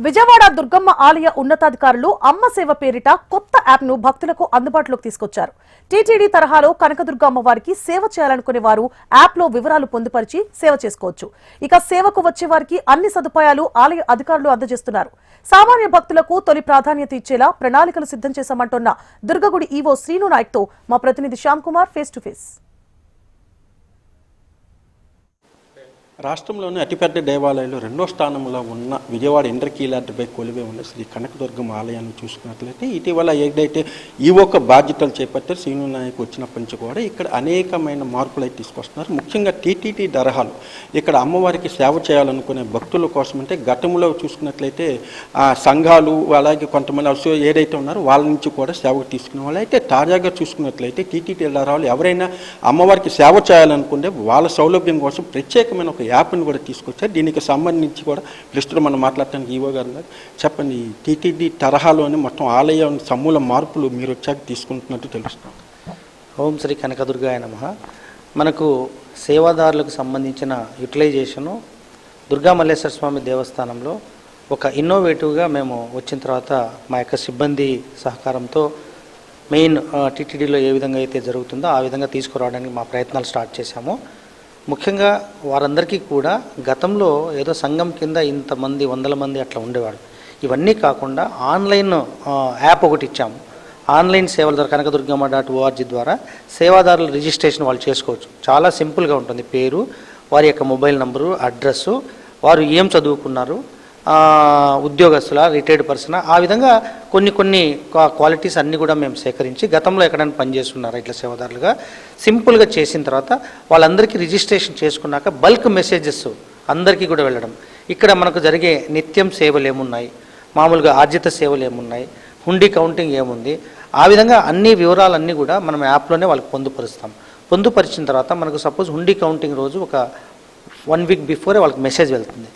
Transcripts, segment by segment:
విజయవాడ దుర్గమ్మ ఆలయ ఉన్నతాధికారులు అమ్మ సేవ పేరిట కొత్త యాప్ ను భక్తులకు అందుబాటులోకి తీసుకొచ్చారు. టీటీడీ తరహాలో కనకదుర్గ అమ్మవారికి సేవ చేయాలనుకునే వారు యాప్ లో వివరాలు పొందుపరిచి సేవ చేసుకోవచ్చు. ఇక సేవకు వచ్చే వారికి అన్ని సదుపాయాలు ఆలయ అధికారులు అందజేస్తున్నారు. సామాన్య భక్తులకు తొలి ప్రాధాన్యత ఇచ్చేలా ప్రణాళికలు సిద్ధం చేశామంటున్న దుర్గగుడి ఈవో శ్రీను నాయక్ తో మా ప్రతినిధి Shyam Kumar face to face. రాష్ట్రంలోని అతిపెద్ద దేవాలయాలు రెండో స్థానంలో ఉన్న విజయవాడ ఇంద్రకీలాద్రిపై కొలువే ఉన్న శ్రీ కనకదుర్గమ్మ ఆలయాన్ని చూసుకున్నట్లయితే ఇటీవల ఏదైతే ఈ ఒక్క బాధ్యతలు చేపట్టారు శ్రీను నాయక్ వచ్చినప్పటి నుంచి కూడా ఇక్కడ అనేకమైన మార్పులు అయితే తీసుకొస్తున్నారు. ముఖ్యంగా టీటీడీ తరహాలు ఇక్కడ అమ్మవారికి సేవ చేయాలనుకునే భక్తుల కోసం అంటే గతంలో చూసుకున్నట్లయితే సంఘాలు అలాగే కొంతమంది ఏదైతే ఉన్నారో వాళ్ళ నుంచి కూడా సేవకు తీసుకునే వాళ్ళు అయితే తాజాగా చూసుకున్నట్లయితే టీటీడీ తరహాలు ఎవరైనా అమ్మవారికి సేవ చేయాలనుకుంటే వాళ్ళ సౌలభ్యం కోసం ప్రత్యేకమైన ఒక యాప్ని కూడా తీసుకొచ్చారు. దీనికి సంబంధించి కూడా ప్రస్తుతం మనం మాట్లాడటానికి ఈవో గారు చెప్పండి, టీటీడీ తరహాలోని మొత్తం ఆలయం సమూల మార్పులు మీరు వచ్చాక తీసుకుంటున్నట్టు తెలుస్తాం. ఓం శ్రీ కనకదుర్గాయ నమః. మనకు సేవాదారులకు సంబంధించిన యూటిలైజేషను దుర్గా మల్లేశ్వర స్వామి దేవస్థానంలో ఒక ఇన్నోవేటివ్గా మేము వచ్చిన తర్వాత మా యొక్క సిబ్బంది సహకారంతో మెయిన్ టీటీడీలో ఏ విధంగా అయితే జరుగుతుందో ఆ విధంగా తీసుకురావడానికి మా ప్రయత్నాలు స్టార్ట్ చేశాము. ముఖ్యంగా వారందరికీ కూడా గతంలో ఏదో సంఘం కింద ఇంతమంది 100 మంది అట్లా ఉండేవాడు. ఇవన్నీ కాకుండా ఆన్లైన్ యాప్ ఒకటి ఇచ్చాము. ఆన్లైన్ సేవల ద్వారా కనకదుర్గమ్మ.org ద్వారా సేవాదారుల రిజిస్ట్రేషన్ వాళ్ళు చేసుకోవచ్చు. చాలా సింపుల్గా ఉంటుంది. పేరు, వారి యొక్క మొబైల్ నంబరు, అడ్రస్సు, వారు ఏం చదువుకున్నారు, ఉద్యోగస్తుల, రిటైర్డ్ పర్సన్, ఆ విధంగా కొన్ని క్వాలిటీస్ అన్నీ కూడా మేము సేకరించి గతంలో ఎక్కడైనా పనిచేస్తున్నారు ఇట్లా సేవాదారులుగా సింపుల్గా చేసిన తర్వాత వాళ్ళందరికీ రిజిస్ట్రేషన్ చేసుకున్నాక బల్క్ మెసేజెస్ అందరికీ కూడా వెళ్ళడం. ఇక్కడ మనకు జరిగే నిత్యం సేవలు ఏమున్నాయి, మామూలుగా ఆర్జిత సేవలు ఏమున్నాయి, హుండీ కౌంటింగ్ ఏముంది, ఆ విధంగా అన్ని వివరాలన్నీ కూడా మనం యాప్లోనే వాళ్ళకి పొందుపరుస్తాం. పొందుపరిచిన తర్వాత మనకు సపోజ్ హుండీ కౌంటింగ్ రోజు ఒక 1 వీక్ బిఫోరే వాళ్ళకి మెసేజ్ వెళ్తుంది.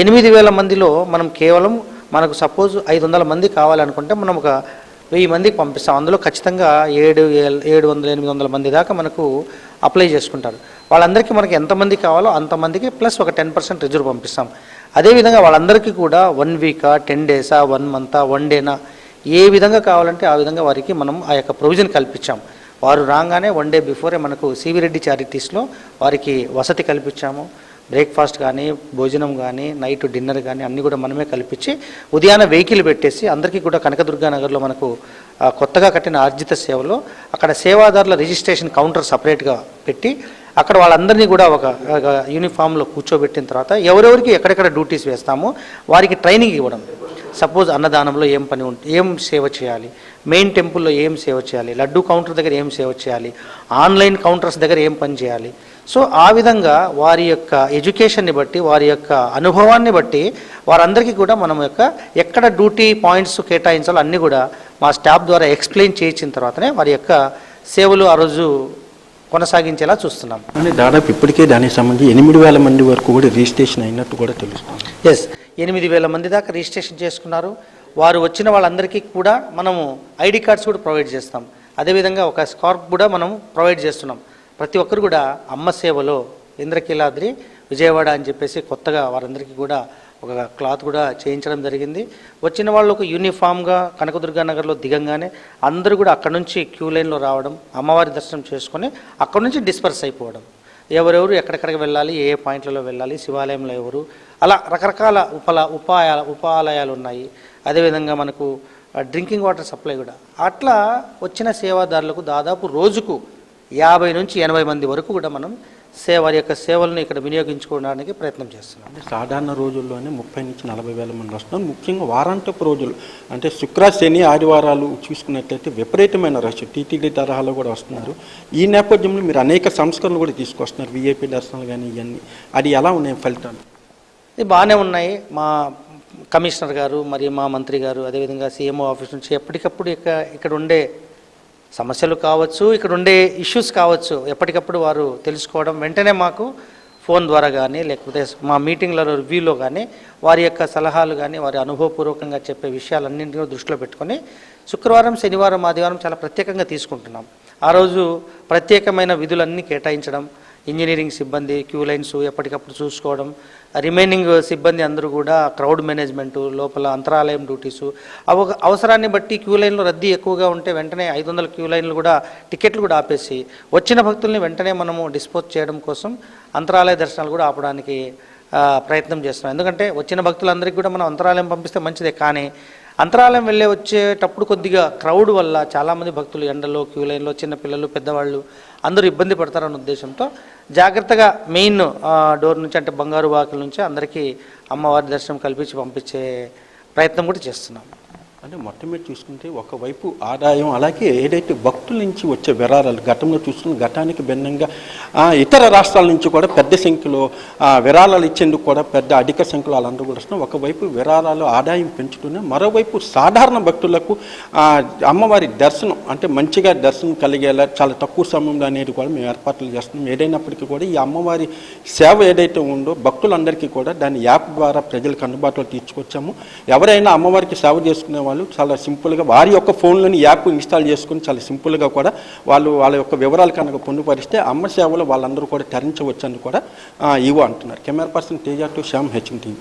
8,000 మందిలో మనం కేవలం మనకు సపోజ్ 500 మంది కావాలనుకుంటే మనం ఒక 1000 మందికి పంపిస్తాం. అందులో ఖచ్చితంగా 700-800 మంది దాకా మనకు అప్లై చేసుకుంటారు. వాళ్ళందరికీ మనకి ఎంతమంది కావాలో అంతమందికి ప్లస్ ఒక 10% రిజర్వ్ పంపిస్తాం. అదేవిధంగా వాళ్ళందరికీ కూడా 1 వీకా, 10 డేసా, 1 మంతా, 1 డేనా, ఏ విధంగా కావాలంటే ఆ విధంగా వారికి మనం ఆ యొక్క ప్రొవిజన్ కల్పించాం. వారు రాగానే 1 డే బిఫోరే మనకు సివి రెడ్డి చారిటీస్లో వారికి వసతి కల్పించాము. బ్రేక్ఫాస్ట్ కానీ, భోజనం కానీ, నైట్ డిన్నర్ కానీ అన్నీ కూడా మనమే కల్పించి ఉదయాన్నే వెహికల్ పెట్టేసి అందరికీ కూడా కనకదుర్గా నగర్లో మనకు కొత్తగా కట్టిన ఆర్జిత సేవలో అక్కడ సేవాదారుల రిజిస్ట్రేషన్ కౌంటర్ సపరేట్గా పెట్టి అక్కడ వాళ్ళందరినీ కూడా ఒక యూనిఫామ్లో కూర్చోబెట్టిన తర్వాత ఎవరెవరికి ఎక్కడెక్కడ డ్యూటీస్ వేస్తామో వారికి ట్రైనింగ్ ఇవ్వడం. సపోజ్ అన్నదానంలో ఏం పని ఏం సేవ చేయాలి, మెయిన్ టెంపుల్లో ఏం సేవ చేయాలి, లడ్డూ కౌంటర్ దగ్గర ఏం సేవ చేయాలి, ఆన్లైన్ కౌంటర్స్ దగ్గర ఏం పని చేయాలి. సో ఆ విధంగా వారి యొక్క ఎడ్యుకేషన్ని బట్టి, వారి యొక్క అనుభవాన్ని బట్టి వారందరికీ కూడా మనం యొక్క ఎక్కడ డ్యూటీ పాయింట్స్ కేటాయించాలో అన్నీ కూడా మా స్టాఫ్ ద్వారా ఎక్స్ప్లెయిన్ చేయించిన తర్వాతనే వారి యొక్క సేవలు ఆ రోజు కొనసాగించేలా చూస్తున్నాం. అంటే దాదాపు ఇప్పటికే దానికి సంబంధించి 8,000 మంది వరకు కూడా రిజిస్ట్రేషన్ అయినట్టు కూడా తెలుస్తుంది. ఎస్, 8,000 మంది దాకా రిజిస్ట్రేషన్ చేసుకున్నారు. వారు వచ్చిన వాళ్ళందరికీ కూడా మనము ఐడి కార్డ్స్ కూడా ప్రొవైడ్ చేస్తాం. అదేవిధంగా ఒక స్కార్ఫ్ కూడా మనం ప్రొవైడ్ చేస్తున్నాం. ప్రతి ఒక్కరు కూడా అమ్మ సేవలో ఇంద్రకీలాద్రి విజయవాడ అని చెప్పేసి కొత్తగా వారందరికీ కూడా ఒక క్లాత్ కూడా చేయించడం జరిగింది. వచ్చిన వాళ్ళు ఒక యూనిఫామ్గా కనకదుర్గా నగర్లో దిగంగానే అందరూ కూడా అక్కడ నుంచి క్యూ లైన్లో రావడం, అమ్మవారి దర్శనం చేసుకొని అక్కడ నుంచి డిస్పర్స్ అయిపోవడం. ఎవరెవరు ఎక్కడెక్కడికి వెళ్ళాలి, ఏ పాయింట్లలో వెళ్ళాలి, శివాలయంలో ఎవరు, అలా రకరకాల ఉపాలయాలు ఉన్నాయి. అదేవిధంగా మనకు డ్రింకింగ్ వాటర్ సప్లై కూడా. అట్లా వచ్చిన సేవాదారులకు దాదాపు రోజుకు 50 నుంచి 80 మంది వరకు కూడా మనం వారి యొక్క సేవలను ఇక్కడ వినియోగించుకోవడానికి ప్రయత్నం చేస్తున్నాం. అంటే సాధారణ రోజుల్లోనే 30 నుంచి 40,000 మంది వస్తున్నారు. ముఖ్యంగా వారాంతపు రోజులు అంటే శుక్ర, శని, ఆదివారాలు చూసుకున్నట్లయితే విపరీతమైన రష్ టీటీడీ తరహాలో కూడా వస్తున్నారు. ఈ నేపథ్యంలో మీరు అనేక సంస్కరణలు కూడా తీసుకొస్తున్నారు, విఐపీ దర్శనాలు కానీ ఇవన్నీ. అది ఎలా ఉన్నాయి ఫలితాలు? ఇది బాగానే ఉన్నాయి. మా కమిషనర్ గారు మరియు మా మంత్రి గారు అదేవిధంగా సీఎంఓ ఆఫీస్ నుంచి ఎప్పటికప్పుడు ఇక్కడ ఉండే సమస్యలు కావచ్చు, ఇక్కడ ఉండే ఇష్యూస్ కావచ్చు, ఎప్పటికప్పుడు వారు తెలుసుకోవడం, వెంటనే మాకు ఫోన్ ద్వారా కానీ లేకపోతే మా మీటింగ్లలో రివ్యూలో కానీ వారి యొక్క సలహాలు కానీ వారి అనుభవపూర్వకంగా చెప్పే విషయాలన్నింటినీ దృష్టిలో పెట్టుకొని శుక్రవారం, శనివారం, ఆదివారం చాలా ప్రత్యేకంగా తీసుకుంటున్నాం. ఆ రోజు ప్రత్యేకమైన విధులన్నీ కేటాయించడం, ఇంజనీరింగ్ సిబ్బంది క్యూ లైన్స్ ఎప్పటికప్పుడు చూసుకోవడం, రిమైనింగ్ సిబ్బంది అందరూ కూడా క్రౌడ్ మేనేజ్మెంటు, లోపల అంతరాలయం డ్యూటీసు, అవసరాన్ని బట్టి క్యూ లైన్లో రద్దీ ఎక్కువగా ఉంటే వెంటనే 500 క్యూ లైన్లు కూడా టికెట్లు కూడా ఆపేసి వచ్చిన భక్తుల్ని వెంటనే మనము డిస్పోజ్ చేయడం కోసం అంతరాలయ దర్శనాలు కూడా ఆపడానికి ప్రయత్నం చేస్తున్నాం. ఎందుకంటే వచ్చిన భక్తులందరికీ కూడా మనం అంతరాలయం పంపిస్తే మంచిదే, కానీ అంతరాలయం వచ్చేటప్పుడు కొద్దిగా క్రౌడ్ వల్ల చాలామంది భక్తులు ఎండలో క్యూ లైన్లో చిన్నపిల్లలు పెద్దవాళ్ళు అందరూ ఇబ్బంది పడతారన్న ఉద్దేశంతో జాగ్రత్తగా మెయిన్ డోర్ నుంచి అంటే బంగారు వాకిల నుంచి అందరికీ అమ్మవారి దర్శనం కల్పించి పంపించే ప్రయత్నం కూడా చేస్తున్నాం. అంటే మొత్తం మీద చూసుకుంటే ఒకవైపు ఆదాయం, అలాగే ఏదైతే భక్తుల నుంచి వచ్చే విరాళాలు గతంలో చూసుకున్న ఘటానికి భిన్నంగా ఇతర రాష్ట్రాల నుంచి కూడా పెద్ద సంఖ్యలో విరాళాలు ఇచ్చేందుకు కూడా పెద్ద అధిక సంఖ్యలో వాళ్ళందరూ కూడా వస్తున్నారు. ఒకవైపు విరాళాలు ఆదాయం పెంచుతూనే మరోవైపు సాధారణ భక్తులకు అమ్మవారి దర్శనం అంటే మంచిగా దర్శనం కలిగేలా చాలా తక్కువ సమయంలో అనేది కూడా మేము ఏర్పాట్లు చేస్తున్నాం. ఏదైనప్పటికీ కూడా ఈ అమ్మవారి సేవ ఏదైతే ఉందో భక్తులందరికీ కూడా దాన్ని యాప్ ద్వారా ప్రజలకు అందుబాటులో తీసుకొచ్చాము. ఎవరైనా అమ్మవారికి సేవ చేసుకునే వాళ్ళు చాలా సింపుల్గా వారి యొక్క ఫోన్లోని యాప్ ఇన్స్టాల్ చేసుకుని చాలా సింపుల్గా కూడా వాళ్ళ యొక్క వివరాలు కనుక పొందుపరిస్తే అమ్మ సేవలు వాళ్ళందరూ కూడా తరించవచ్చు అని కూడా ఈవో అంటున్నారు. Camera person Teja to Shyam, HM TV.